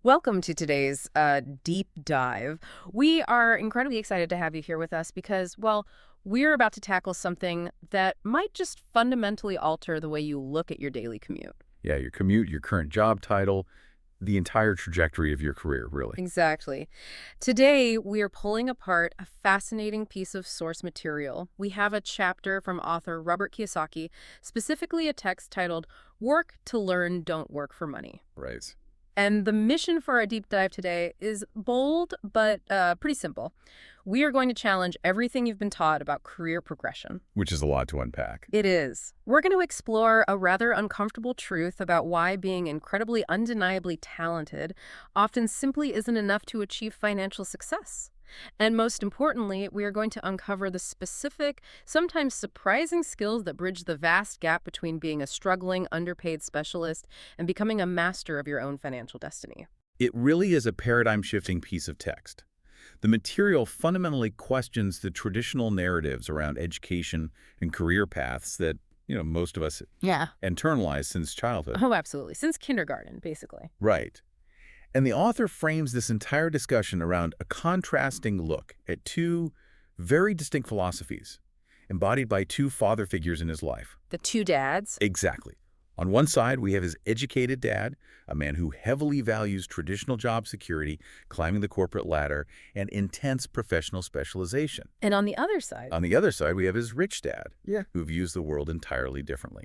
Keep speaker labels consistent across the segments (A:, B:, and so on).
A: Welcome to today's deep dive. We are incredibly excited to have you here with us because, well, we're about to tackle something that might just fundamentally alter the way you look at your daily commute.
B: Yeah, your commute, your current job title, the entire trajectory of your career, really.
A: Exactly. Today, we are pulling apart a fascinating piece of source material. We have a chapter from author Robert Kiyosaki, specifically a text titled Work to Learn, Don't Work for Money.
B: Right.
A: And the mission for our deep dive today is bold, but pretty simple. We are going to challenge everything you've been taught about career progression.
B: Which is a lot to unpack.
A: It is. We're going to explore a rather uncomfortable truth about why being incredibly undeniably talented often simply isn't enough to achieve financial success. And most importantly, we are going to uncover the specific, sometimes surprising skills that bridge the vast gap between being a struggling, underpaid specialist and becoming a master of your own financial destiny.
B: It really is a paradigm-shifting piece of text. The material fundamentally questions the traditional narratives around education and career paths that, most of us
A: Yeah.
B: internalize since childhood.
A: Oh, absolutely. Since kindergarten, basically.
B: Right. And the author frames this entire discussion around a contrasting look at two very distinct philosophies, embodied by two father figures in his life.
A: The two dads.
B: Exactly. On one side, we have his educated dad, a man who heavily values traditional job security, climbing the corporate ladder, and intense professional specialization.
A: And on the other side.
B: On the other side, we have his rich dad,
A: Yeah.
B: who views the world entirely differently.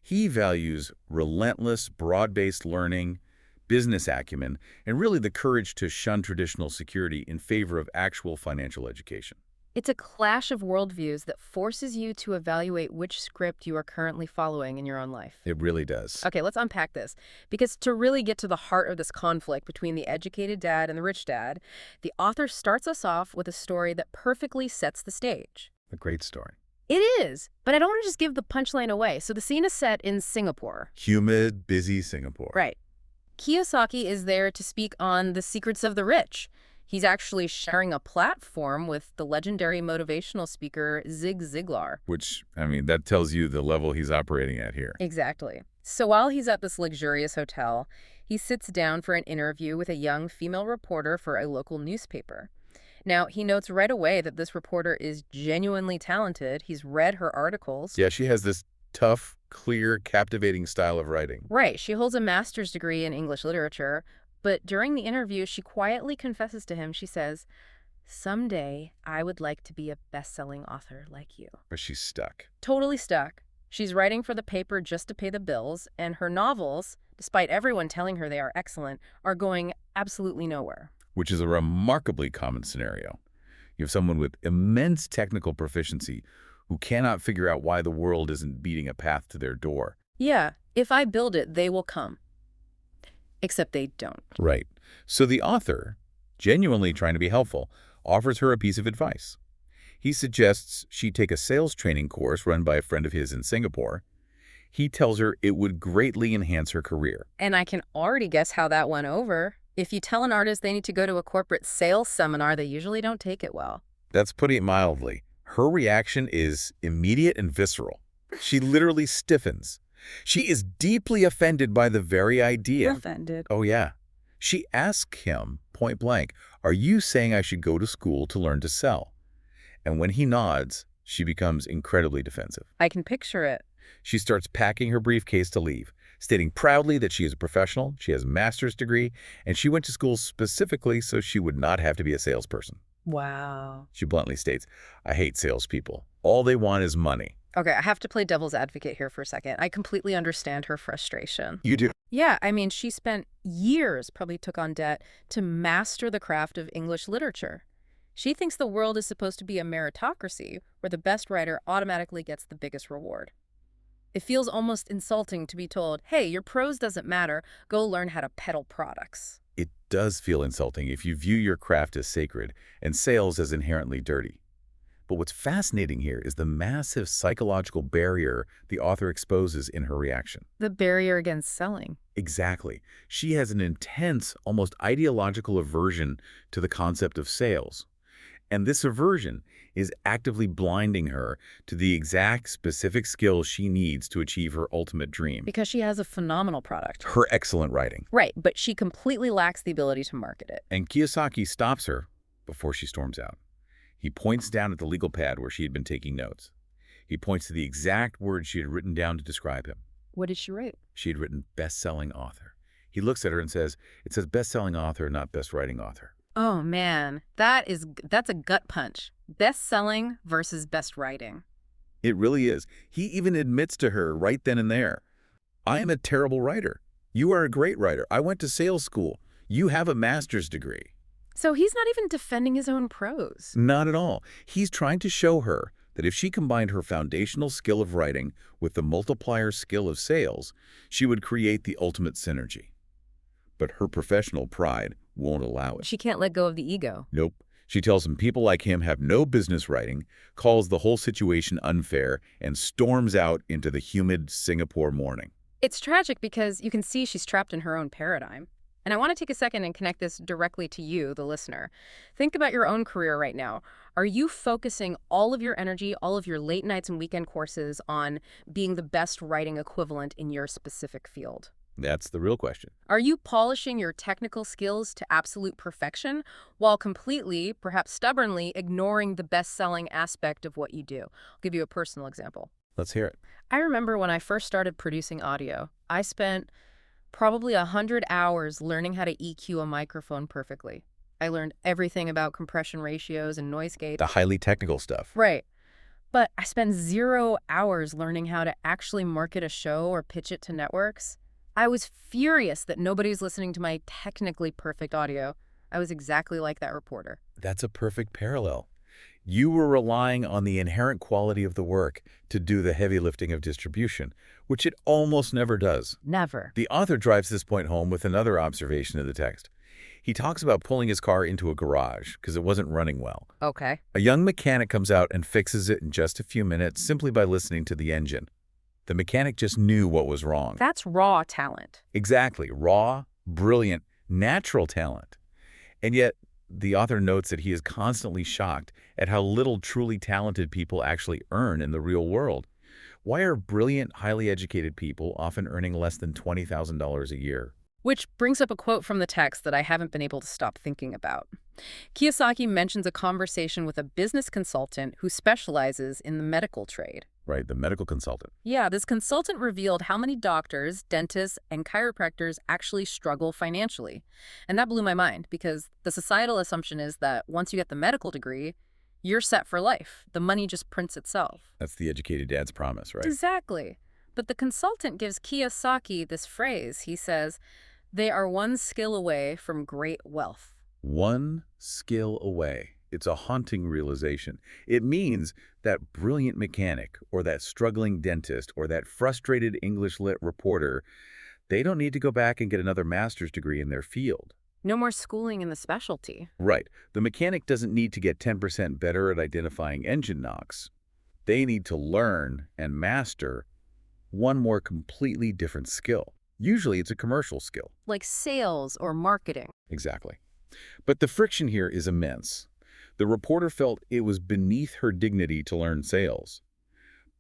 B: He values relentless, broad-based learning, business acumen, and really the courage to shun traditional security in favor of actual financial education.
A: It's a clash of worldviews that forces you to evaluate which script you are currently following in your own life.
B: It really does.
A: Okay, let's unpack this. Because to really get to the heart of this conflict between the educated dad and the rich dad, the author starts us off with a story that perfectly sets the stage.
B: A great story.
A: It is, but I don't want to just give the punchline away. So the scene is set in Singapore.
B: Humid, busy Singapore.
A: Right. Kiyosaki is there to speak on the secrets of the rich. He's actually sharing a platform with the legendary motivational speaker Zig Ziglar.
B: Which, that tells you the level he's operating at here.
A: Exactly. So while he's at this luxurious hotel, he sits down for an interview with a young female reporter for a local newspaper. Now, he notes right away that this reporter is genuinely talented. He's read her articles.
B: Yeah, she has this tough, clear, captivating style of writing.
A: Right. She holds a master's degree in English literature. But during the interview, she quietly confesses to him, she says, "Someday I would like to be a best-selling author like you."
B: But she's stuck.
A: Totally stuck. She's writing for the paper just to pay the bills, and her novels, despite everyone telling her they are excellent, are going absolutely nowhere.
B: Which is a remarkably common scenario. You have someone with immense technical proficiency who cannot figure out why the world isn't beating a path to their door.
A: Yeah, if I build it, they will come. Except they don't.
B: Right. So the author, genuinely trying to be helpful, offers her a piece of advice. He suggests she take a sales training course run by a friend of his in Singapore. He tells her it would greatly enhance her career.
A: And I can already guess how that went over. If you tell an artist they need to go to a corporate sales seminar, they usually don't take it well.
B: That's putting it mildly. Her reaction is immediate and visceral. She literally stiffens. She is deeply offended by the very idea.
A: Offended.
B: Oh, yeah. She asks him, point blank, "Are you saying I should go to school to learn to sell?" And when he nods, she becomes incredibly defensive.
A: I can picture it.
B: She starts packing her briefcase to leave, stating proudly that she is a professional, she has a master's degree, and she went to school specifically so she would not have to be a salesperson.
A: Wow.
B: She bluntly states, "I hate salespeople. All they want is money."
A: Okay, I have to play devil's advocate here for a second. I completely understand her frustration.
B: You do?
A: Yeah, she spent years, probably took on debt, to master the craft of English literature. She thinks the world is supposed to be a meritocracy where the best writer automatically gets the biggest reward. It feels almost insulting to be told, hey, your prose doesn't matter, go learn how to peddle products.
B: It does feel insulting if you view your craft as sacred and sales as inherently dirty. But what's fascinating here is the massive psychological barrier the author exposes in her reaction.
A: The barrier against selling.
B: Exactly. She has an intense, almost ideological aversion to the concept of sales. And this aversion is actively blinding her to the exact specific skills she needs to achieve her ultimate dream.
A: Because she has a phenomenal product.
B: Her excellent writing.
A: Right, but she completely lacks the ability to market it.
B: And Kiyosaki stops her before she storms out. He points down at the legal pad where she had been taking notes. He points to the exact words she had written down to describe him.
A: What did she write?
B: She had written best-selling author. He looks at her and says, "It says best-selling author, not best writing author."
A: Oh man, that's a gut punch. Best selling versus best writing.
B: It really is. He even admits to her right then and there, "I am a terrible writer. You are a great writer. I went to sales school. You have a master's degree."
A: So he's not even defending his own prose.
B: Not at all. He's trying to show her that if she combined her foundational skill of writing with the multiplier skill of sales, she would create the ultimate synergy. But her professional pride won't allow it.
A: She can't let go of the ego.
B: Nope. She tells him people like him have no business writing, calls the whole situation unfair, and storms out into the humid Singapore morning.
A: It's tragic because you can see she's trapped in her own paradigm. And I want to take a second and connect this directly to you, the listener. Think about your own career right now. Are you focusing all of your energy, all of your late nights and weekend courses on being the best writing equivalent in your specific field?
B: That's the real question.
A: Are you polishing your technical skills to absolute perfection while completely, perhaps stubbornly, ignoring the best-selling aspect of what you do? I'll give you a personal example.
B: Let's hear it.
A: I remember when I first started producing audio, I spent probably 100 hours learning how to EQ a microphone perfectly. I learned everything about compression ratios and noise gate.
B: The highly technical stuff.
A: Right. But I spent 0 hours learning how to actually market a show or pitch it to networks. I was furious that nobody's listening to my technically perfect audio. I was exactly like that reporter.
B: That's a perfect parallel. You were relying on the inherent quality of the work to do the heavy lifting of distribution, which it almost never does.
A: Never.
B: The author drives this point home with another observation of the text. He talks about pulling his car into a garage because it wasn't running well.
A: Okay.
B: A young mechanic comes out and fixes it in just a few minutes simply by listening to the engine. The mechanic just knew what was wrong.
A: That's raw talent.
B: Exactly. Raw, brilliant, natural talent. And yet, the author notes that he is constantly shocked at how little truly talented people actually earn in the real world. Why are brilliant, highly educated people often earning less than $20,000 a year?
A: Which brings up a quote from the text that I haven't been able to stop thinking about. Kiyosaki mentions a conversation with a business consultant who specializes in the medical trade.
B: Right, the medical consultant.
A: Yeah, this consultant revealed how many doctors, dentists, and chiropractors actually struggle financially. And that blew my mind because the societal assumption is that once you get the medical degree, you're set for life. The money just prints itself.
B: That's the educated dad's promise, right?
A: Exactly. But the consultant gives Kiyosaki this phrase. He says, they are one skill away from great wealth.
B: One skill away. It's a haunting realization. It means that brilliant mechanic or that struggling dentist or that frustrated English lit reporter, they don't need to go back and get another master's degree in their field.
A: No more schooling in the specialty.
B: Right. The mechanic doesn't need to get 10% better at identifying engine knocks. They need to learn and master one more completely different skill. Usually it's a commercial skill.
A: Like sales or marketing.
B: Exactly. But the friction here is immense. The reporter felt it was beneath her dignity to learn sales.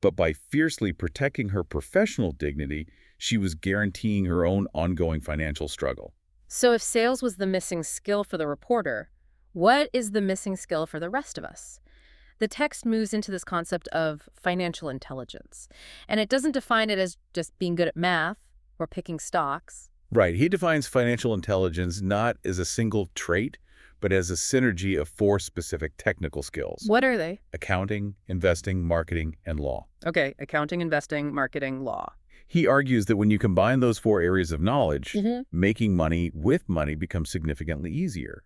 B: But by fiercely protecting her professional dignity, she was guaranteeing her own ongoing financial struggle.
A: So if sales was the missing skill for the reporter, what is the missing skill for the rest of us? The text moves into this concept of financial intelligence, and it doesn't define it as just being good at math or picking stocks.
B: Right. He defines financial intelligence not as a single trait, but as a synergy of 4 specific technical skills.
A: What are they?
B: Accounting, investing, marketing, and law.
A: Okay, accounting, investing, marketing, law.
B: He argues that when you combine those 4 areas of knowledge,
A: Mm-hmm.
B: making money with money becomes significantly easier.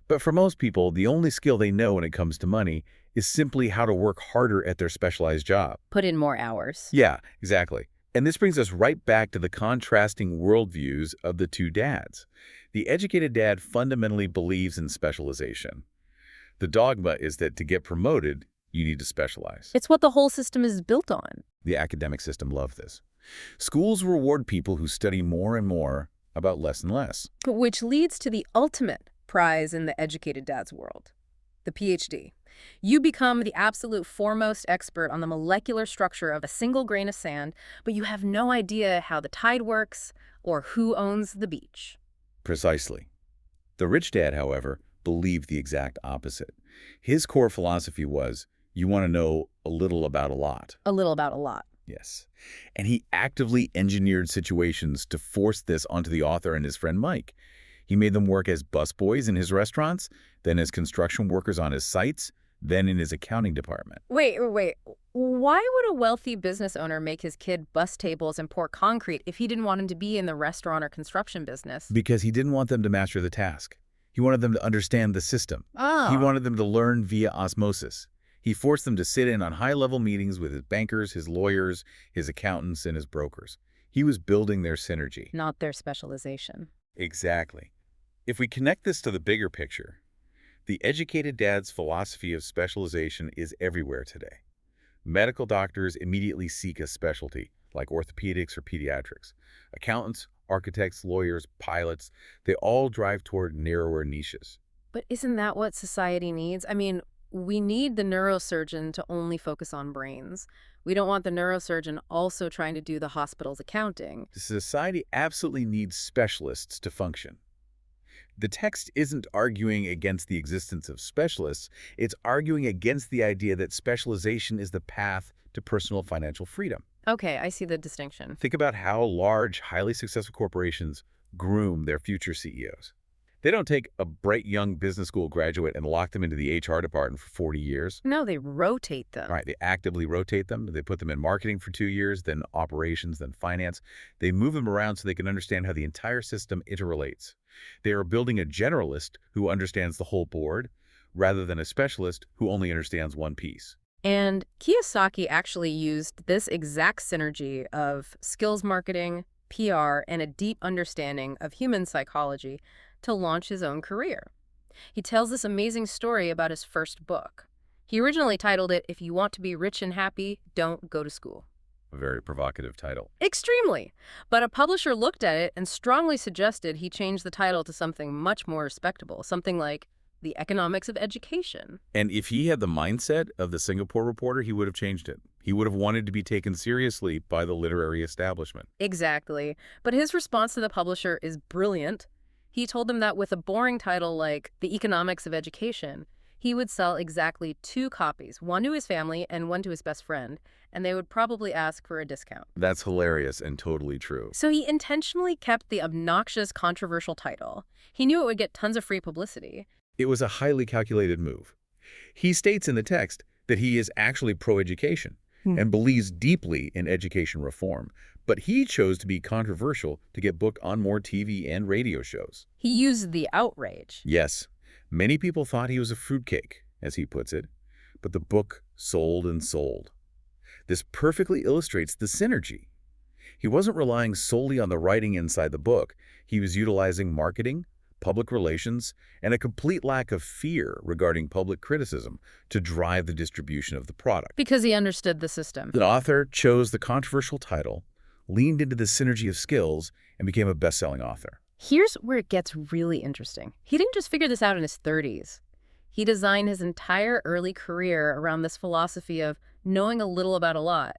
B: But for most people, the only skill they know when it comes to money is simply how to work harder at their specialized job.
A: Put in more hours.
B: Yeah, exactly. And this brings us right back to the contrasting worldviews of the two dads. The educated dad fundamentally believes in specialization. The dogma is that to get promoted, you need to specialize.
A: It's what the whole system is built on.
B: The academic system loves this. Schools reward people who study more and more about less and less.
A: Which leads to the ultimate prize in the educated dad's world. the PhD. You become the absolute foremost expert on the molecular structure of a single grain of sand, but you have no idea how the tide works or who owns the beach.
B: Precisely. The rich dad, however, believed the exact opposite. His core philosophy was, you want to know a little about a lot.
A: A little about a lot.
B: Yes. And he actively engineered situations to force this onto the author and his friend Mike. He made them work as busboys in his restaurants, then as construction workers on his sites, then in his accounting department.
A: Wait. Why would a wealthy business owner make his kid bus tables and pour concrete if he didn't want him to be in the restaurant or construction business?
B: Because he didn't want them to master the task. He wanted them to understand the system. He
A: Oh.
B: wanted them to learn via osmosis. He forced them to sit in on high-level meetings with his bankers, his lawyers, his accountants, and his brokers. He was building their synergy.
A: Not their specialization.
B: Exactly. If we connect this to the bigger picture, the educated dad's philosophy of specialization is everywhere today. Medical doctors immediately seek a specialty, like orthopedics or pediatrics. Accountants, architects, lawyers, pilots, they all drive toward narrower niches.
A: But isn't that what society needs? I mean, we need the neurosurgeon to only focus on brains. We don't want the neurosurgeon also trying to do the hospital's accounting.
B: Society absolutely needs specialists to function. The text isn't arguing against the existence of specialists, it's arguing against the idea that specialization is the path to personal financial freedom.
A: Okay, I see the distinction.
B: Think about how large, highly successful corporations groom their future CEOs. They don't take a bright young business school graduate and lock them into the HR department for 40 years.
A: No, they rotate them.
B: Right, they actively rotate them. They put them in marketing for 2 years, then operations, then finance. They move them around so they can understand how the entire system interrelates. They are building a generalist who understands the whole board, rather than a specialist who only understands one piece.
A: And Kiyosaki actually used this exact synergy of skills marketing, PR, and a deep understanding of human psychology to launch his own career. He tells this amazing story about his first book. He originally titled it, "If You Want to Be Rich and Happy, Don't Go to School."
B: A very provocative title.
A: Extremely. But a publisher looked at it and strongly suggested he change the title to something much more respectable, something like The Economics of Education.
B: And if he had the mindset of the Singapore reporter, he would have changed it. He would have wanted to be taken seriously by the literary establishment.
A: Exactly. But his response to the publisher is brilliant. He told them that with a boring title like The Economics of Education, he would sell exactly 2 copies, one to his family and one to his best friend, and they would probably ask for a discount.
B: That's hilarious and totally true.
A: So he intentionally kept the obnoxious, controversial title. He knew it would get tons of free publicity.
B: It was a highly calculated move. He states in the text that he is actually pro-education and believes deeply in education reform, but he chose to be controversial to get booked on more TV and radio shows.
A: He used the outrage.
B: Yes, many people thought he was a fruitcake, as he puts it, but the book sold and sold. This perfectly illustrates the synergy. He wasn't relying solely on the writing inside the book. He was utilizing marketing, public relations, and a complete lack of fear regarding public criticism to drive the distribution of the product.
A: Because he understood the system.
B: The author chose the controversial title, leaned into the synergy of skills, and became a best-selling author.
A: Here's where it gets really interesting. He didn't just figure this out in his 30s. He designed his entire early career around this philosophy of knowing a little about a lot.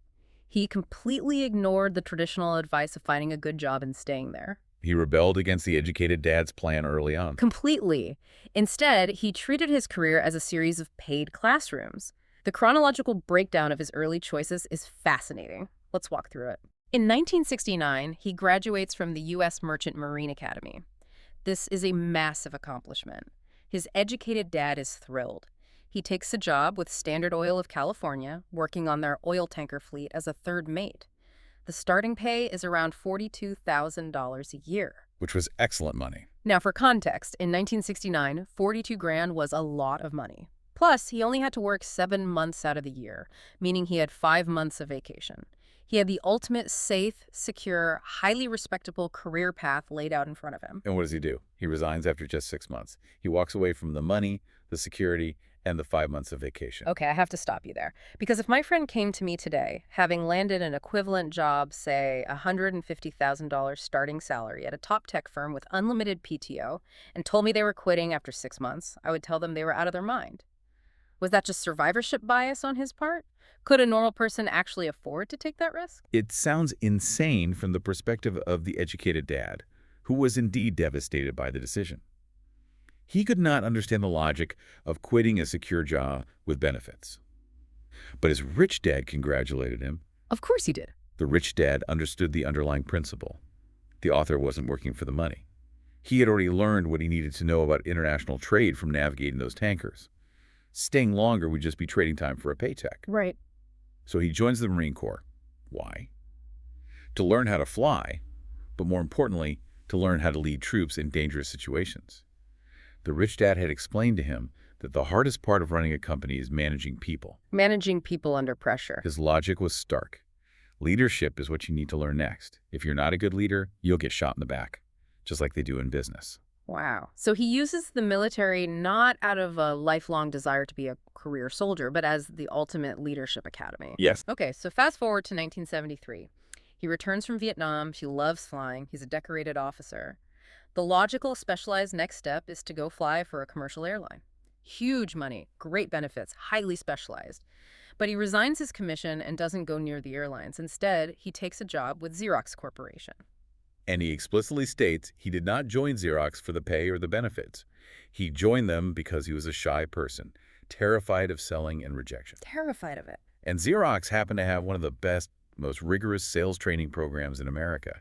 A: He completely ignored the traditional advice of finding a good job and staying there.
B: He rebelled against the educated dad's plan early on.
A: Completely. Instead, he treated his career as a series of paid classrooms. The chronological breakdown of his early choices is fascinating. Let's walk through it. In 1969, he graduates from the U.S. Merchant Marine Academy. This is a massive accomplishment. His educated dad is thrilled. He takes a job with Standard Oil of California, working on their oil tanker fleet as a third mate. The starting pay is around $42,000 a year.
B: Which was excellent money.
A: Now, for context, in 1969, 42 grand was a lot of money. Plus, he only had to work 7 months out of the year, meaning he had 5 months of vacation. He had the ultimate safe, secure, highly respectable career path laid out in front of him.
B: And what does he do? He resigns after just 6 months. He walks away from the money, the security, and the 5 months of vacation.
A: Okay, I have to stop you there. Because if my friend came to me today, having landed an equivalent job, say $150,000 starting salary at a top tech firm with unlimited PTO, and told me they were quitting after 6 months, I would tell them they were out of their mind. Was that just survivorship bias on his part? Could a normal person actually afford to take that risk?
B: It sounds insane from the perspective of the educated dad, who was indeed devastated by the decision. He could not understand the logic of quitting a secure job with benefits. But his rich dad congratulated him.
A: Of course he did.
B: The rich dad understood the underlying principle. The author wasn't working for the money. He had already learned what he needed to know about international trade from navigating those tankers. Staying longer would just be trading time for a paycheck.
A: Right.
B: So he joins the Marine Corps. Why? To learn how to fly, but more importantly, to learn how to lead troops in dangerous situations. The rich dad had explained to him that the hardest part of running a company is managing people.
A: Managing people under pressure.
B: His logic was stark. Leadership is what you need to learn next. If you're not a good leader, you'll get shot in the back, just like they do in business.
A: Wow. So he uses the military not out of a lifelong desire to be a career soldier, but as the ultimate leadership academy.
B: Yes.
A: Okay, so fast forward to 1973. He returns from Vietnam. He loves flying. He's a decorated officer. The logical, specialized next step is to go fly for a commercial airline. Huge money, great benefits, highly specialized. But he resigns his commission and doesn't go near the airlines. Instead, he takes a job with Xerox Corporation.
B: And he explicitly states he did not join Xerox for the pay or the benefits. He joined them because he was a shy person, terrified of selling and rejection.
A: Terrified of it.
B: And Xerox happened to have one of the best, most rigorous sales training programs in America.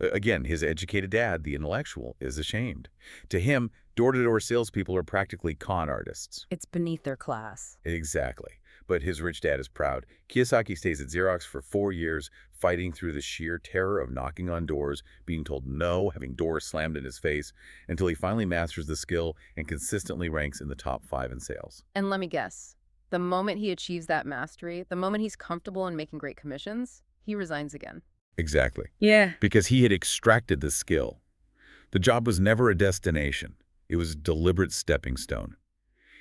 B: Again, his educated dad, the intellectual, is ashamed. To him, door-to-door salespeople are practically con artists.
A: It's beneath their class.
B: Exactly. But his rich dad is proud. Kiyosaki stays at Xerox for 4 years, fighting through the sheer terror of knocking on doors, being told no, having doors slammed in his face, until he finally masters the skill and consistently ranks in the top 5 in sales.
A: And let me guess, the moment he achieves that mastery, the moment he's comfortable in making great commissions, he resigns again.
B: Exactly.
A: Yeah.
B: Because he had extracted the skill. The job was never a destination. It was a deliberate stepping stone.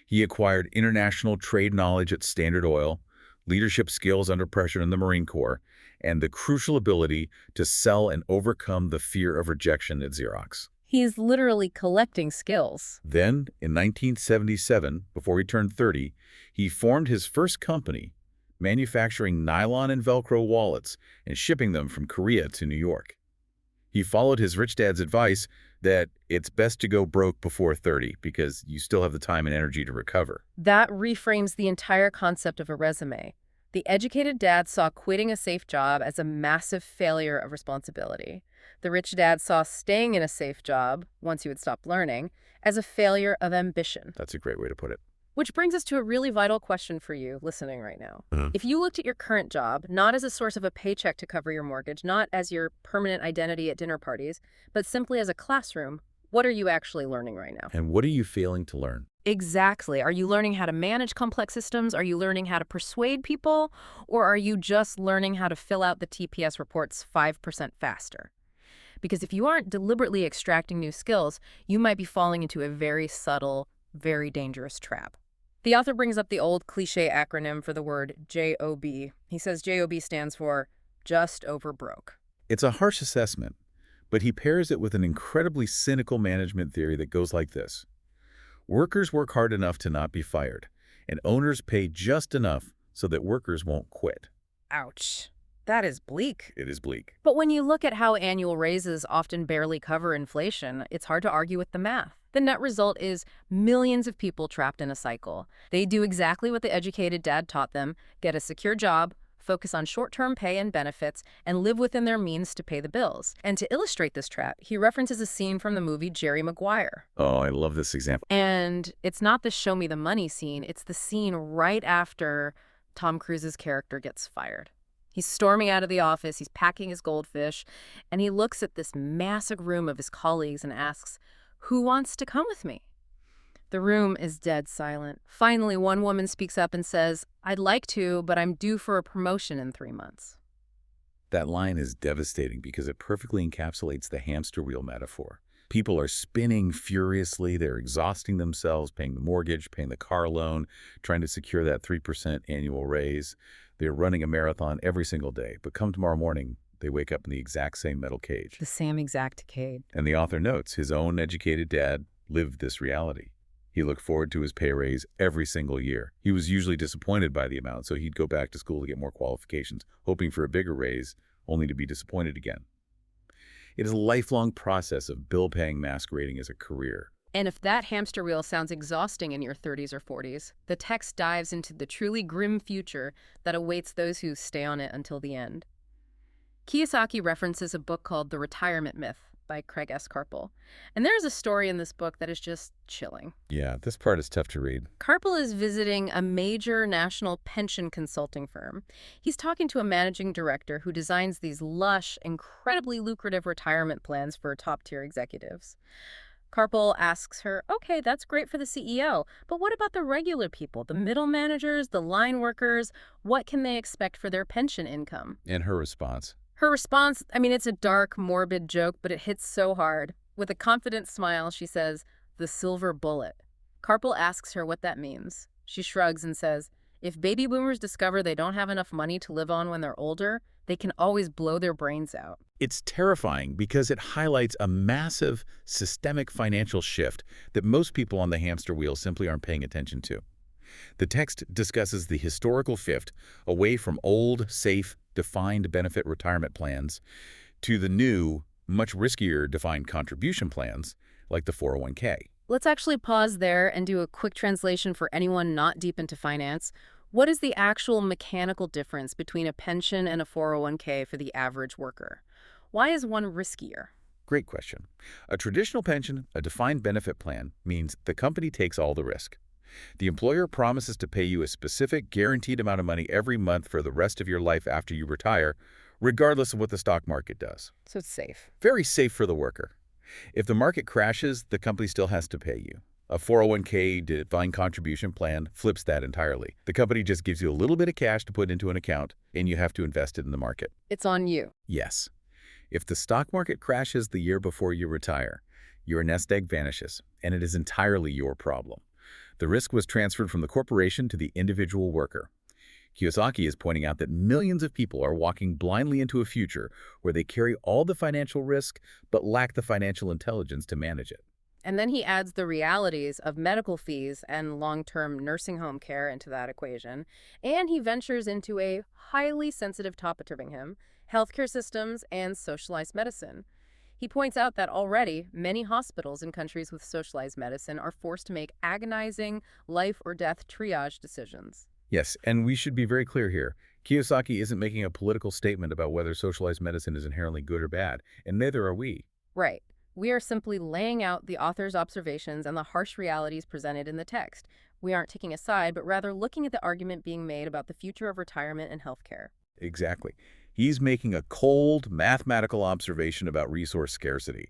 B: He acquired international trade knowledge at Standard Oil, leadership skills under pressure in the Marine Corps, and the crucial ability to sell and overcome the fear of rejection at Xerox.
A: He's literally collecting skills.
B: Then, in 1977, before he turned 30, he formed his first company, manufacturing nylon and Velcro wallets and shipping them from Korea to New York. He followed his rich dad's advice that it's best to go broke before 30 because you still have the time and energy to recover.
A: That reframes the entire concept of a resume. The educated dad saw quitting a safe job as a massive failure of responsibility. The rich dad saw staying in a safe job, once you had stopped learning, as a failure of ambition.
B: That's a great way to put it.
A: Which brings us to a really vital question for you listening right now. If you looked at your current job, not as a source of a paycheck to cover your mortgage, not as your permanent identity at dinner parties, but simply as a classroom, what are you actually learning right now?
B: And what are you failing to learn?
A: Exactly. Are you learning how to manage complex systems? Are you learning how to persuade people? Or are you just learning how to fill out the TPS reports 5% faster? Because if you aren't deliberately extracting new skills, you might be falling into a very subtle, very dangerous trap. The author brings up the old cliche acronym for the word JOB. He says JOB stands for just over broke.
B: It's a harsh assessment, but he pairs it with an incredibly cynical management theory that goes like this. Workers work hard enough to not be fired, and owners pay just enough so that workers won't quit.
A: Ouch. That is bleak.
B: It is bleak.
A: But when you look at how annual raises often barely cover inflation, it's hard to argue with the math. The net result is millions of people trapped in a cycle. They do exactly what the educated dad taught them, get a secure job, focus on short-term pay and benefits, and live within their means to pay the bills. And to illustrate this trap, he references a scene from the movie Jerry Maguire.
B: Oh, I love this example.
A: And it's not the show me the money scene, it's the scene right after Tom Cruise's character gets fired. He's storming out of the office, he's packing his goldfish, and he looks at this massive room of his colleagues and asks, "Who wants to come with me?" The room is dead silent. Finally, one woman speaks up and says, "I'd like to, but I'm due for a promotion in 3 months."
B: That line is devastating because it perfectly encapsulates the hamster wheel metaphor. People are spinning furiously, they're exhausting themselves, paying the mortgage, paying the car loan, trying to secure that 3% annual raise. They're running a marathon every single day, but come tomorrow morning, they wake up in the exact same metal cage.
A: The same exact cage.
B: And the author notes his own educated dad lived this reality. He looked forward to his pay raise every single year. He was usually disappointed by the amount, so he'd go back to school to get more qualifications, hoping for a bigger raise, only to be disappointed again. It is a lifelong process of bill-paying masquerading as a career.
A: And if that hamster wheel sounds exhausting in your 30s or 40s, the text dives into the truly grim future that awaits those who stay on it until the end. Kiyosaki references a book called The Retirement Myth by Craig S. Carpel. And there's a story in this book that is just chilling.
B: Yeah, this part is tough to read.
A: Carpel is visiting a major national pension consulting firm. He's talking to a managing director who designs these lush, incredibly lucrative retirement plans for top-tier executives. Carpel asks her, okay, that's great for the CEO, but what about the regular people, the middle managers, the line workers? What can they expect for their pension income?
B: And her response?
A: Her response, I mean, it's a dark, morbid joke, but it hits so hard. With a confident smile, she says, the silver bullet. Carpel asks her what that means. She shrugs and says, if baby boomers discover they don't have enough money to live on when they're older, they can always blow their brains out.
B: It's terrifying because it highlights a massive systemic financial shift that most people on the hamster wheel simply aren't paying attention to. The text discusses the historical shift away from old, safe, defined benefit retirement plans to the new, much riskier defined contribution plans like the 401k.
A: Let's actually pause there and do a quick translation for anyone not deep into finance. What is the actual mechanical difference between a pension and a 401k for the average worker? Why is one riskier?
B: Great question. A traditional pension, a defined benefit plan, means the company takes all the risk. The employer promises to pay you a specific, guaranteed amount of money every month for the rest of your life after you retire, regardless of what the stock market does.
A: So it's safe.
B: Very safe for the worker. If the market crashes, the company still has to pay you. A 401k defined contribution plan flips that entirely. The company just gives you a little bit of cash to put into an account, and you have to invest it in the market.
A: It's on you.
B: Yes. If the stock market crashes the year before you retire, your nest egg vanishes, and it is entirely your problem. The risk was transferred from the corporation to the individual worker. Kiyosaki is pointing out that millions of people are walking blindly into a future where they carry all the financial risk but lack the financial intelligence to manage it.
A: And then he adds the realities of medical fees and long-term nursing home care into that equation. And he ventures into a highly sensitive topic to him, healthcare systems and socialized medicine. He points out that already many hospitals in countries with socialized medicine are forced to make agonizing life or death triage decisions.
B: Yes, and we should be very clear here. Kiyosaki isn't making a political statement about whether socialized medicine is inherently good or bad, and neither are we.
A: Right. We are simply laying out the author's observations and the harsh realities presented in the text. We aren't taking a side, but rather looking at the argument being made about the future of retirement and healthcare.
B: Exactly. He's making a cold, mathematical observation about resource scarcity.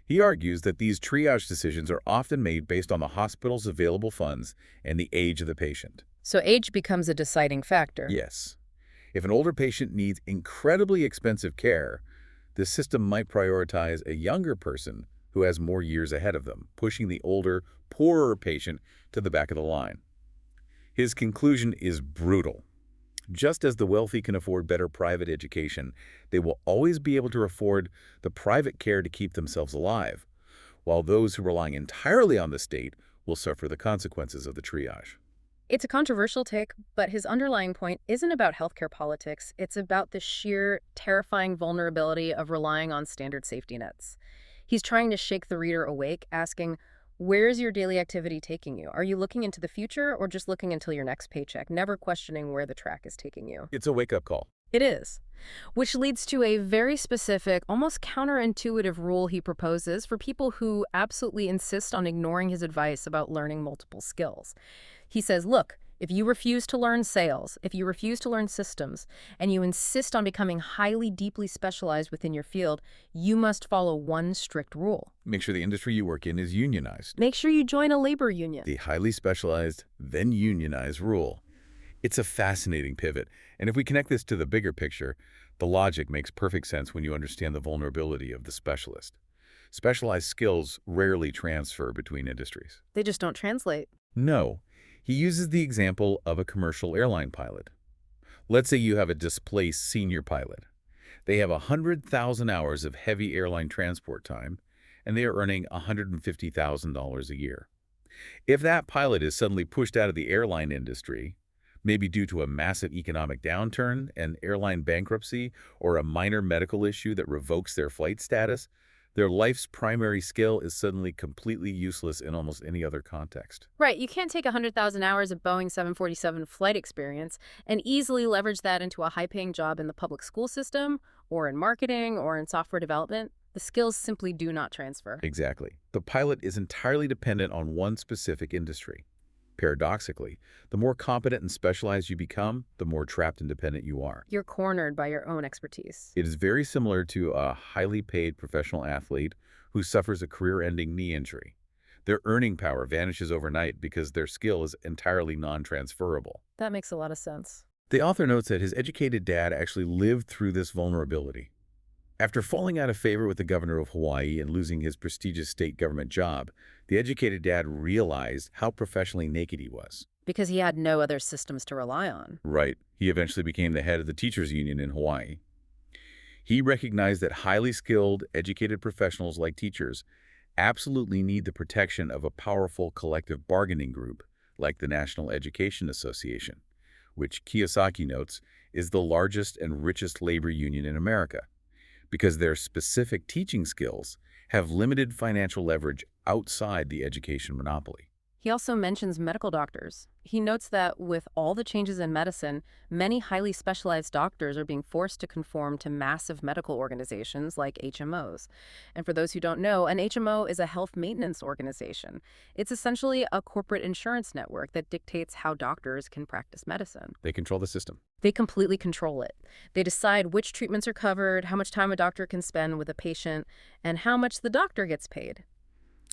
B: He argues that these triage decisions are often made based on the hospital's available funds and the age of the patient.
A: So age becomes a deciding factor.
B: Yes. If an older patient needs incredibly expensive care, the system might prioritize a younger person who has more years ahead of them, pushing the older, poorer patient to the back of the line. His conclusion is brutal. Just as the wealthy can afford better private education, they will always be able to afford the private care to keep themselves alive, while those who rely entirely on the state will suffer the consequences of the triage.
A: It's a controversial take, but his underlying point isn't about healthcare politics. It's about the sheer, terrifying vulnerability of relying on standard safety nets. He's trying to shake the reader awake, asking, where's your daily activity taking you? Are you looking into the future or just looking until your next paycheck, never questioning where the track is taking you?
B: It's a wake-up call.
A: It is. Which leads to a very specific, almost counterintuitive rule he proposes for people who absolutely insist on ignoring his advice about learning multiple skills. He says, look, if you refuse to learn sales, if you refuse to learn systems, and you insist on becoming highly, deeply specialized within your field, you must follow one strict rule.
B: Make sure the industry you work in is unionized.
A: Make sure you join a labor union.
B: The highly specialized, then unionized rule. It's a fascinating pivot, and if we connect this to the bigger picture, the logic makes perfect sense when you understand the vulnerability of the specialist. Specialized skills rarely transfer between industries.
A: They just don't translate.
B: No. He uses the example of a commercial airline pilot. Let's say you have a displaced senior pilot. They have 100,000 hours of heavy airline transport time, and they are earning $150,000 a year. If that pilot is suddenly pushed out of the airline industry, maybe due to a massive economic downturn, an airline bankruptcy, or a minor medical issue that revokes their flight status, their life's primary skill is suddenly completely useless in almost any other context.
A: Right, you can't take 100,000 hours of Boeing 747 flight experience and easily leverage that into a high-paying job in the public school system, or in marketing, or in software development. The skills simply do not transfer.
B: Exactly. The pilot is entirely dependent on one specific industry. Paradoxically, the more competent and specialized you become, the more trapped and dependent you are.
A: You're cornered by your own expertise.
B: It is very similar to a highly paid professional athlete who suffers a career-ending knee injury. Their earning power vanishes overnight because their skill is entirely non-transferable.
A: That makes a lot of sense.
B: The author notes that his educated dad actually lived through this vulnerability. After falling out of favor with the governor of Hawaii and losing his prestigious state government job, the educated dad realized how professionally naked he was.
A: Because he had no other systems to rely on.
B: Right. He eventually became the head of the teachers union in Hawaii. He recognized that highly skilled, educated professionals like teachers absolutely need the protection of a powerful collective bargaining group like the National Education Association, which Kiyosaki notes is the largest and richest labor union in America, because their specific teaching skills have limited financial leverage outside the education monopoly.
A: He also mentions medical doctors. He notes that with all the changes in medicine, many highly specialized doctors are being forced to conform to massive medical organizations like HMOs. And for those who don't know, an HMO is a health maintenance organization. It's essentially a corporate insurance network that dictates how doctors can practice medicine.
B: They control the system.
A: They completely control it. They decide which treatments are covered, how much time a doctor can spend with a patient, and how much the doctor gets paid.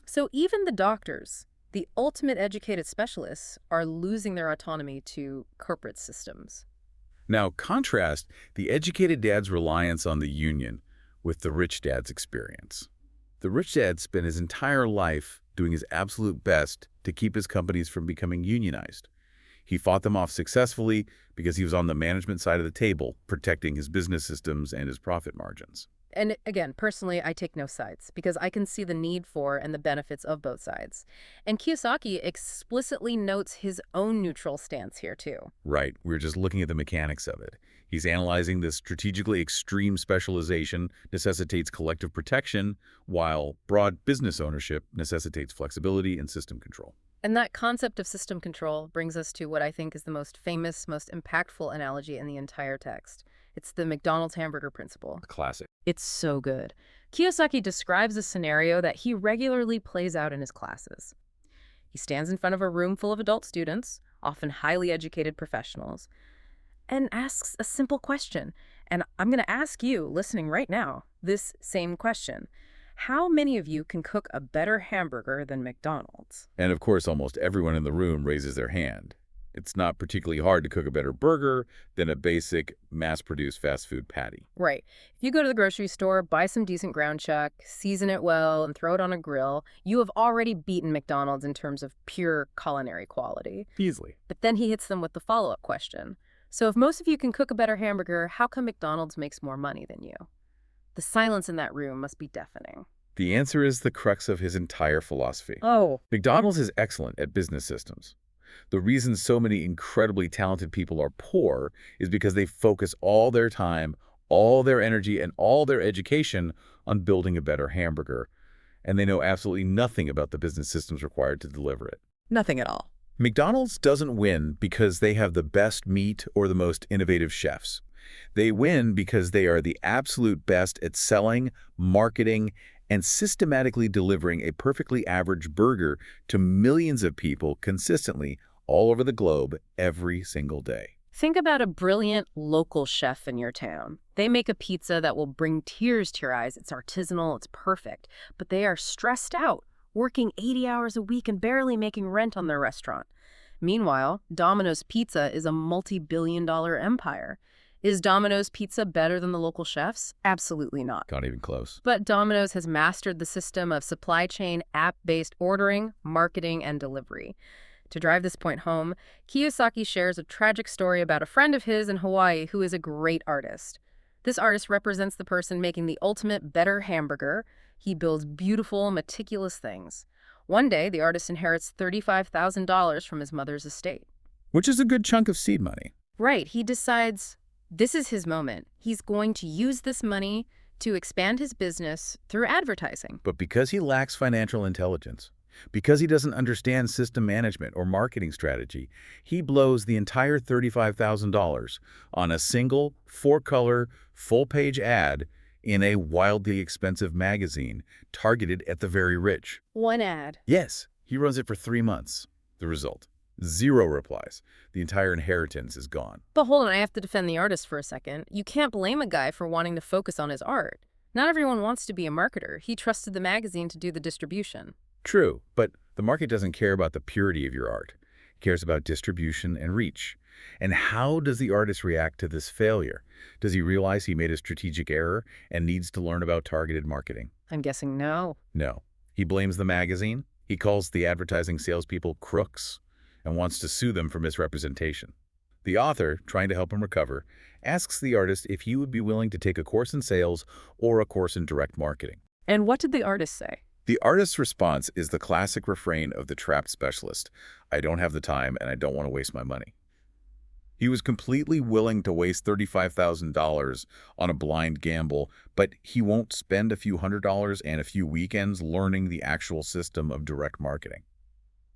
A: So even the doctors, the ultimate educated specialists, are losing their autonomy to corporate systems.
B: Now, contrast the educated dad's reliance on the union with the rich dad's experience. The rich dad spent his entire life doing his absolute best to keep his companies from becoming unionized. He fought them off successfully because he was on the management side of the table, protecting his business systems and his profit margins.
A: And again, personally, I take no sides because I can see the need for and the benefits of both sides. And Kiyosaki explicitly notes his own neutral stance here, too.
B: Right, we're just looking at the mechanics of it. He's analyzing this strategically extreme specialization necessitates collective protection, while broad business ownership necessitates flexibility and system control.
A: And that concept of system control brings us to what I think is the most famous, most impactful analogy in the entire text. It's the McDonald's hamburger principle.
B: A classic.
A: It's so good. Kiyosaki describes a scenario that he regularly plays out in his classes. He stands in front of a room full of adult students, often highly educated professionals, and asks a simple question. And I'm going to ask you, listening right now, this same question. How many of you can cook a better hamburger than McDonald's?
B: And of course, almost everyone in the room raises their hand. It's not particularly hard to cook a better burger than a basic, mass-produced fast food patty.
A: Right. If you go to the grocery store, buy some decent ground chuck, season it well, and throw it on a grill, you have already beaten McDonald's in terms of pure culinary quality.
B: Easily.
A: But then he hits them with the follow-up question. So if most of you can cook a better hamburger, how come McDonald's makes more money than you? The silence in that room must be deafening.
B: The answer is the crux of his entire philosophy.
A: Oh.
B: McDonald's is excellent at business systems. The reason so many incredibly talented people are poor is because they focus all their time, all their energy, and all their education on building a better hamburger, and they know absolutely nothing about the business systems required to deliver it.
A: Nothing at all.
B: McDonald's doesn't win because they have the best meat or the most innovative chefs. They win because they are the absolute best at selling, marketing, and systematically delivering a perfectly average burger to millions of people consistently all over the globe every single day.
A: Think about a brilliant local chef in your town. They make a pizza that will bring tears to your eyes. It's artisanal, it's perfect, but they are stressed out, working 80 hours a week and barely making rent on their restaurant. Meanwhile, Domino's Pizza is a multi-billion-dollar empire. Is Domino's Pizza better than the local chefs? Absolutely not.
B: Not even close.
A: But Domino's has mastered the system of supply chain, app-based ordering, marketing, and delivery. To drive this point home, Kiyosaki shares a tragic story about a friend of his in Hawaii who is a great artist. This artist represents the person making the ultimate better hamburger. He builds beautiful, meticulous things. One day, the artist inherits $35,000 from his mother's estate.
B: Which is a good chunk of seed money.
A: Right, he decides this is his moment. He's going to use this money to expand his business through advertising.
B: But because he lacks financial intelligence, because he doesn't understand system management or marketing strategy, he blows the entire $35,000 on a single, four-color, full-page ad in a wildly expensive magazine targeted at the very rich.
A: One ad.
B: Yes, he runs it for 3 months. The result: zero replies. The entire inheritance is gone.
A: But hold on, I have to defend the artist for a second. You can't blame a guy for wanting to focus on his art. Not everyone wants to be a marketer. He trusted the magazine to do the distribution.
B: True, but the market doesn't care about the purity of your art. It cares about distribution and reach. And how does the artist react to this failure? Does he realize he made a strategic error and needs to learn about targeted marketing?
A: I'm guessing no.
B: No. He blames the magazine. He calls the advertising salespeople crooks and wants to sue them for misrepresentation. The author, trying to help him recover, asks the artist if he would be willing to take a course in sales or a course in direct marketing.
A: And what did the artist say?
B: The artist's response is the classic refrain of the trapped specialist: I don't have the time and I don't want to waste my money. He was completely willing to waste $35,000 on a blind gamble, but he won't spend a few $100s and a few weekends learning the actual system of direct marketing.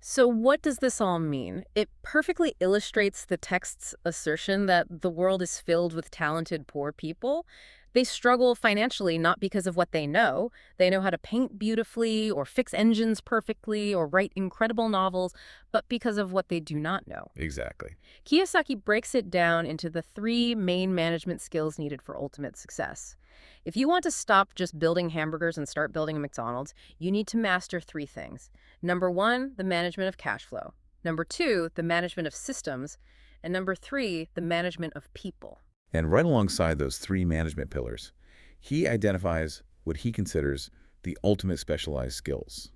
A: So what does this all mean? It perfectly illustrates the text's assertion that the world is filled with talented poor people. They struggle financially not because of what they know. They know how to paint beautifully or fix engines perfectly or write incredible novels, but because of what they do not know.
B: Exactly.
A: Kiyosaki breaks it down into the 3 main management skills needed for ultimate success. If you want to stop just building hamburgers and start building a McDonald's, you need to master 3 things. Number 1, the management of cash flow. Number 2, the management of systems. And number 3, the management of people.
B: And right alongside those 3 management pillars, he identifies what he considers the ultimate specialized skills.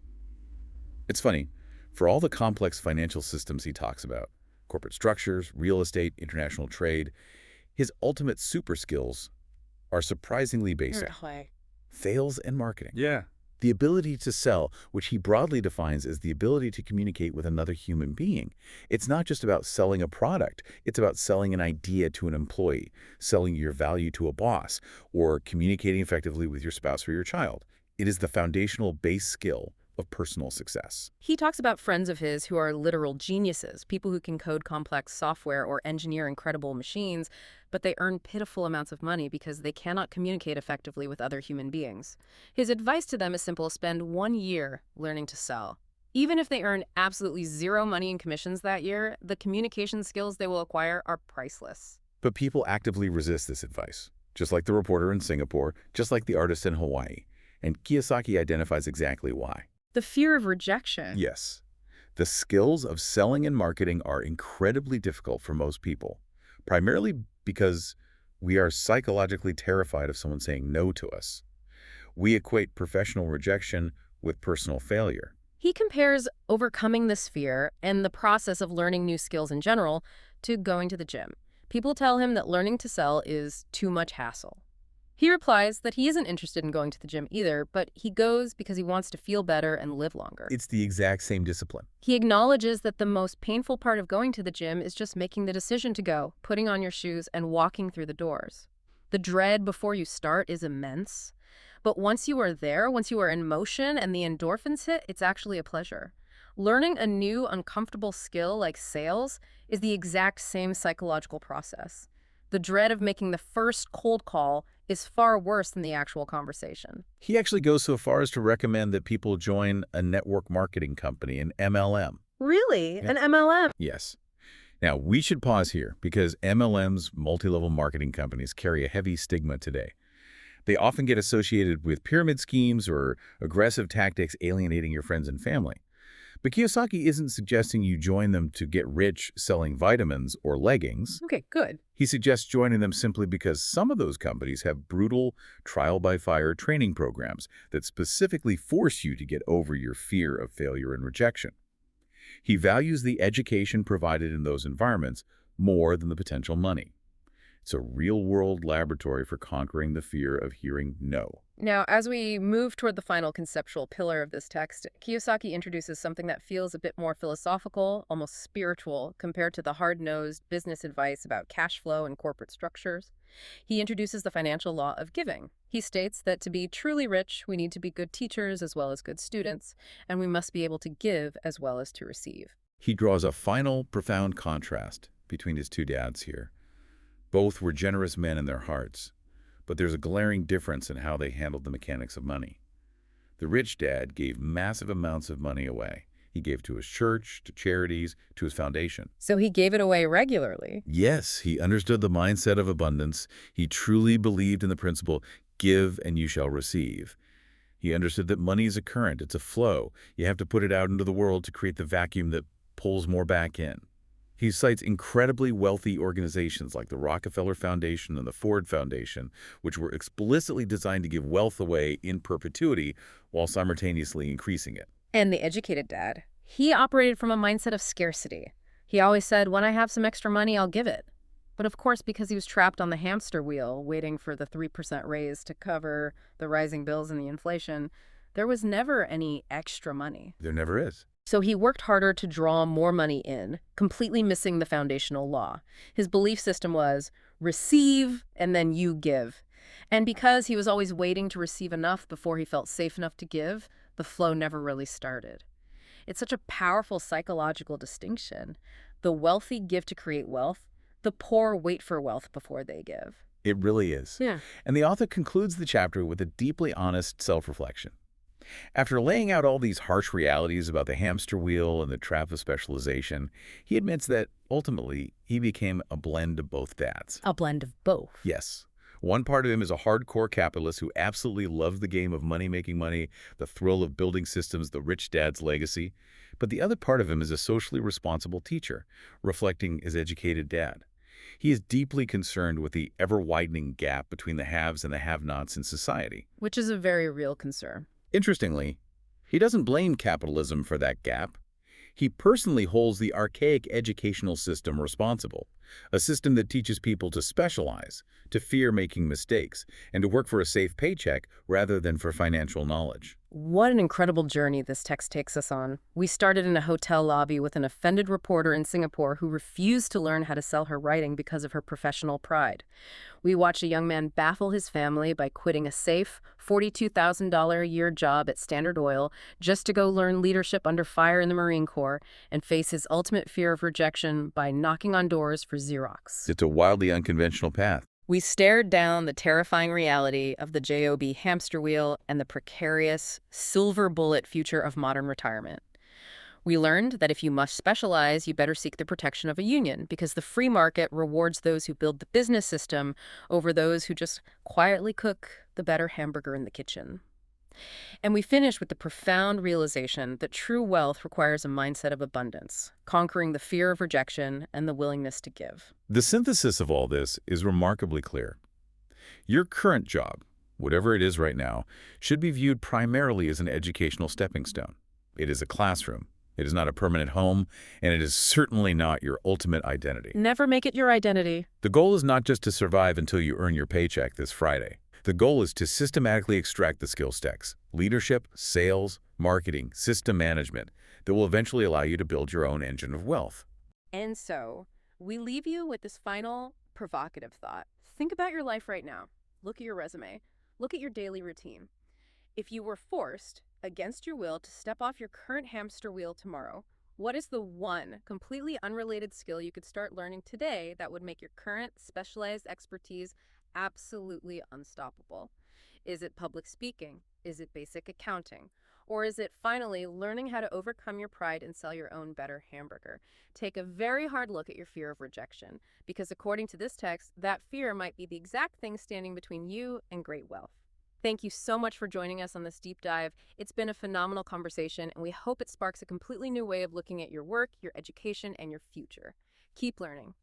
B: It's funny, for all the complex financial systems he talks about, corporate structures, real estate, international trade, his ultimate super skills are surprisingly basic. Sales and marketing.
C: Yeah.
B: The ability to sell, which he broadly defines as the ability to communicate with another human being. It's not just about selling a product. It's about selling an idea to an employee, selling your value to a boss, or communicating effectively with your spouse or your child. It is the foundational base skill of personal success.
A: He talks about friends of his who are literal geniuses, people who can code complex software or engineer incredible machines, but they earn pitiful amounts of money because they cannot communicate effectively with other human beings. His advice to them is simple: spend 1 year learning to sell. Even if they earn absolutely zero money in commissions that year, the communication skills they will acquire are priceless.
B: But people actively resist this advice, just like the reporter in Singapore, just like the artist in Hawaii. And Kiyosaki identifies exactly why.
A: The fear of rejection.
B: Yes. The skills of selling and marketing are incredibly difficult for most people, primarily because we are psychologically terrified of someone saying no to us. We equate professional rejection with personal failure.
A: He compares overcoming this fear and the process of learning new skills in general to going to the gym. People tell him that learning to sell is too much hassle. He replies that he isn't interested in going to the gym either, but he goes because he wants to feel better and live longer.
B: It's the exact same discipline.
A: He acknowledges that the most painful part of going to the gym is just making the decision to go, putting on your shoes, and walking through the doors. The dread before you start is immense. But once you are there, once you are in motion and the endorphins hit, it's actually a pleasure. Learning a new, uncomfortable skill like sales is the exact same psychological process. The dread of making the first cold call is far worse than the actual conversation.
B: He actually goes so far as to recommend that people join a network marketing company, an MLM.
A: Really?
B: Yeah.
A: An MLM?
B: Yes. Now, we should pause here because MLMs, multi-level marketing companies, carry a heavy stigma today. They often get associated with pyramid schemes or aggressive tactics alienating your friends and family. But Kiyosaki isn't suggesting you join them to get rich selling vitamins or leggings.
A: Okay, good.
B: He suggests joining them simply because some of those companies have brutal trial-by-fire training programs that specifically force you to get over your fear of failure and rejection. He values the education provided in those environments more than the potential money. It's a real-world laboratory for conquering the fear of hearing no.
A: Now, as we move toward the final conceptual pillar of this text, Kiyosaki introduces something that feels a bit more philosophical, almost spiritual, compared to the hard-nosed business advice about cash flow and corporate structures. He introduces the financial law of giving. He states that to be truly rich, we need to be good teachers as well as good students, and we must be able to give as well as to receive.
B: He draws a final, profound contrast between his two dads here. Both were generous men in their hearts, but there's a glaring difference in how they handled the mechanics of money. The rich dad gave massive amounts of money away. He gave to his church, to charities, to his foundation.
A: So he gave it away regularly.
B: Yes, he understood the mindset of abundance. He truly believed in the principle, give and you shall receive. He understood that money is a current, it's a flow. You have to put it out into the world to create the vacuum that pulls more back in. He cites incredibly wealthy organizations like the Rockefeller Foundation and the Ford Foundation, which were explicitly designed to give wealth away in perpetuity while simultaneously increasing it.
A: And the educated dad, he operated from a mindset of scarcity. He always said, when I have some extra money, I'll give it. But of course, because he was trapped on the hamster wheel, waiting for the 3% raise to cover the rising bills and the inflation, there was never any extra money.
B: There never is.
A: So he worked harder to draw more money in, completely missing the foundational law. His belief system was receive and then you give. And because he was always waiting to receive enough before he felt safe enough to give, the flow never really started. It's such a powerful psychological distinction. The wealthy give to create wealth. The poor wait for wealth before they give.
B: It really is.
A: Yeah.
B: And the author concludes the chapter with a deeply honest self-reflection. After laying out all these harsh realities about the hamster wheel and the trap of specialization, he admits that, ultimately, he became a blend of both dads.
A: A blend of both.
B: Yes. One part of him is a hardcore capitalist who absolutely loves the game of making money, the thrill of building systems, the rich dad's legacy. But the other part of him is a socially responsible teacher, reflecting his educated dad. He is deeply concerned with the ever-widening gap between the haves and the have-nots in society.
A: Which is a very real concern.
B: Interestingly, he doesn't blame capitalism for that gap. He personally holds the archaic educational system responsible, a system that teaches people to specialize, to fear making mistakes, and to work for a safe paycheck rather than for financial knowledge.
A: What an incredible journey this text takes us on. We started in a hotel lobby with an offended reporter in Singapore who refused to learn how to sell her writing because of her professional pride. We watched a young man baffle his family by quitting a safe $42,000 a year job at Standard Oil just to go learn leadership under fire in the Marine Corps and face his ultimate fear of rejection by knocking on doors for Xerox.
B: It's a wildly unconventional path.
A: We stared down the terrifying reality of the job hamster wheel and the precarious, silver bullet future of modern retirement. We learned that if you must specialize, you better seek the protection of a union because the free market rewards those who build the business system over those who just quietly cook the better hamburger in the kitchen. And we finish with the profound realization that true wealth requires a mindset of abundance, conquering the fear of rejection and the willingness to give.
B: The synthesis of all this is remarkably clear. Your current job, whatever it is right now, should be viewed primarily as an educational stepping stone. It is a classroom. It is not a permanent home, and it is certainly not your ultimate identity.
A: Never make it your identity.
B: The goal is not just to survive until you earn your paycheck this Friday. The goal is to systematically extract the skill stacks, leadership, sales, marketing, system management, that will eventually allow you to build your own engine of wealth.
A: And so, we leave you with this final provocative thought. Think about your life right now. Look at your resume. Look at your daily routine. If you were forced, against your will, to step off your current hamster wheel tomorrow, what is the one completely unrelated skill you could start learning today that would make your current specialized expertise absolutely unstoppable? Is it public speaking? Is it basic accounting? Or is it finally learning how to overcome your pride and sell your own better hamburger? Take a very hard look at your fear of rejection, because according to this text, that fear might be the exact thing standing between you and great wealth. Thank you so much for joining us on this deep dive. It's been a phenomenal conversation, and we hope it sparks a completely new way of looking at your work, your education, and your future. Keep learning.